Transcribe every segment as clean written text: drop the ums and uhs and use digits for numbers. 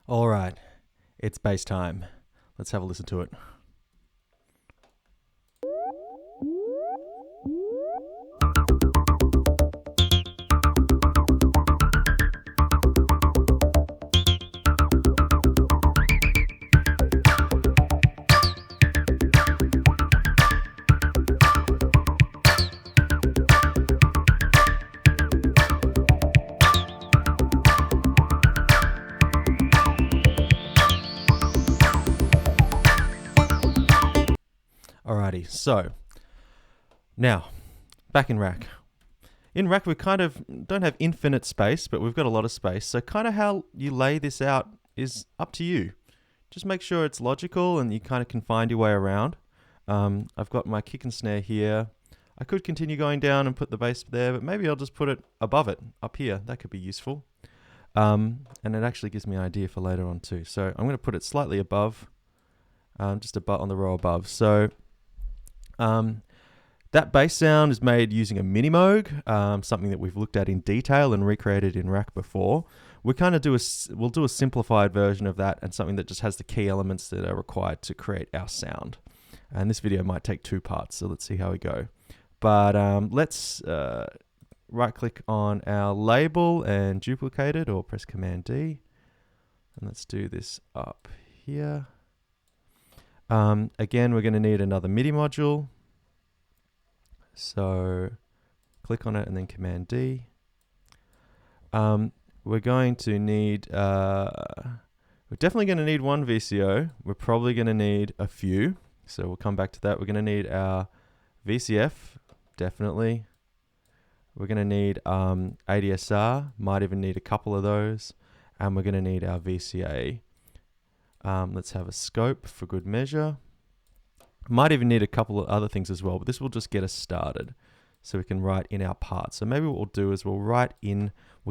All right, it's bass time. Let's have a listen to it. Alrighty, so now back in rack. In rack, we kind of don't have infinite space, but we've got a lot of space. So kind of how you lay this out is up to you. Just make sure it's logical and you kind of can find your way around. I've got my kick and snare here. I could continue going down and put the bass there, but maybe I'll just put it above it, up here. That could be useful. And it actually gives me an idea for later on too. So I'm going to put it slightly above, just above on the row above. So that bass sound is made using a mini Moog, something that we've looked at in detail and recreated in rack before. We'll do a simplified version of that and something that just has the key elements that are required to create our sound. And this video might take 2 parts, so let's see how we go. But let's right click on our label and duplicate it, or press Command D. And let's do this up here. Again, we're going to need another MIDI module. So click on it and then Command D. We're going to need, we're definitely going to need one VCO. We're probably going to need a few. So we'll come back to that. We're going to need our VCF, definitely. We're going to need ADSR, might even need a couple of those. And we're going to need our VCA. Let's have a scope for good measure. Might even need a couple of other things as well, but this will just get us started so we can write in our part. So maybe what we'll do is we'll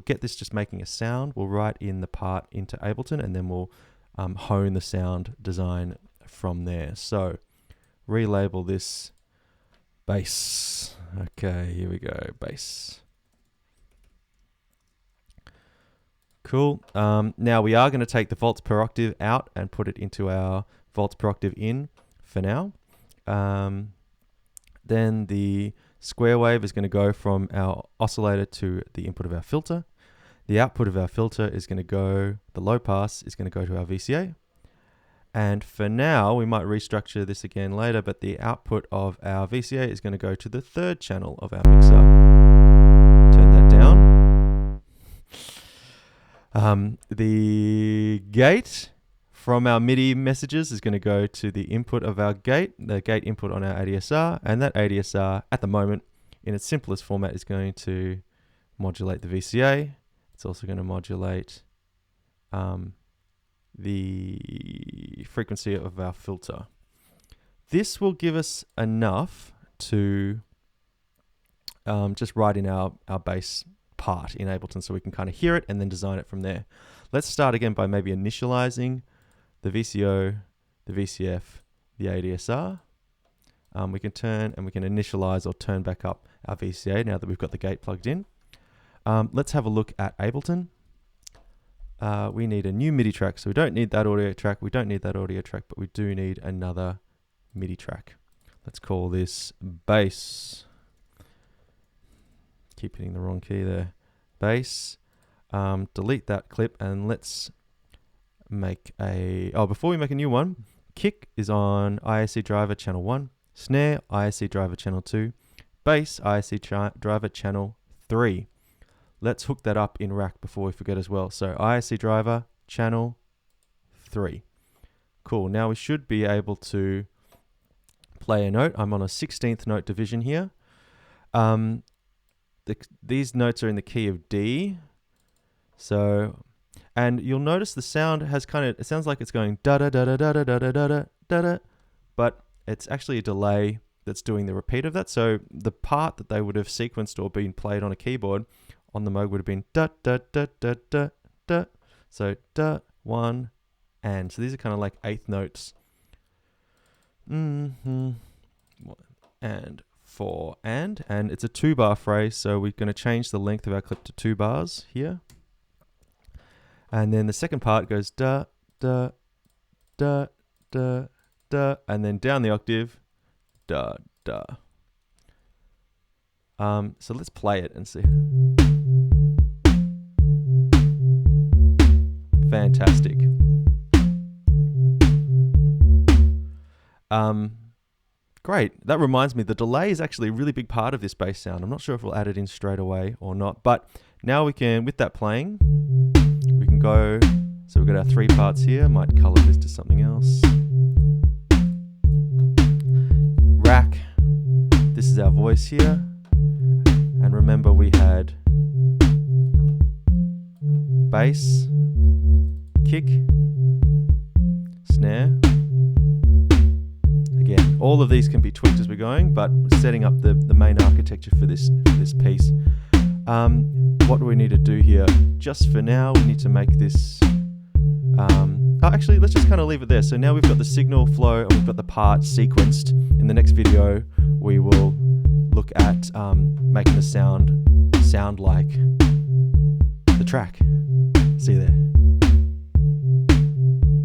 get this just making a sound. We'll write in the part into Ableton and then we'll hone the sound design from there. So relabel this bass. Okay, here we go, bass. Cool. Now we are going to take the volts per octave out and put it into our volts per octave in for now. Then the square wave is going to go from our oscillator to the input of our filter. The output of our filter is going to go, the low pass is going to go to our VCA. And for now, we might restructure this again later, but the output of our VCA is going to go to the 3rd channel of our mixer. Turn that down. The gate from our MIDI messages is going to go to the input of our gate, the gate input on our ADSR, and that ADSR at the moment in its simplest format is going to modulate the VCA. It's also going to modulate the frequency of our filter. This will give us enough to just write in our bass part in Ableton so we can kind of hear it and then design it from there. Let's start again by maybe initializing the VCO, the VCF, the ADSR. We can turn and we can initialize or turn back up our VCA now that we've got the gate plugged in. Let's have a look at Ableton. We need a new MIDI track, so we don't need that audio track, we don't need that audio track, but we do need another MIDI track. Let's call this bass. Keep hitting the wrong key there. Bass. Delete that clip and let's make before we make a new one, kick is on ISC driver channel 1, snare ISC driver channel 2, bass ISC driver channel 3. Let's hook that up in rack before we forget as well. So ISC driver channel 3. Cool. Now we should be able to play a note. I'm on a 16th note division here. These notes are in the key of D. So, and you'll notice the sound has it sounds like it's going da da da da da da da da da da da, but it's actually a delay that's doing the repeat of that. So the part that they would have sequenced or been played on a keyboard on the Moog would have been da da da da da da. So da, 1, and. So these are kind of like 8th notes. And 4 and it's a 2-bar phrase, so we're going to change the length of our clip to 2 bars here. And then the second part goes da, da, da, da, da, and then down the octave, da, da. So let's play it and see. Fantastic. Great. That reminds me, the delay is actually a really big part of this bass sound. I'm not sure if we'll add it in straight away or not, but now we can, with that playing, we can go, so we've got our 3 parts here. Might color this to something else. Rack. This is our voice here. And remember we had bass, kick, snare. Again, all of these can be tweaked as we're going, but we're setting up the main architecture for this piece. What do we need to do here? Just for now, we need to make this... actually, let's just kind of leave it there. So now we've got the signal flow and we've got the part sequenced. In the next video, we will look at making the sound like the track. See you there.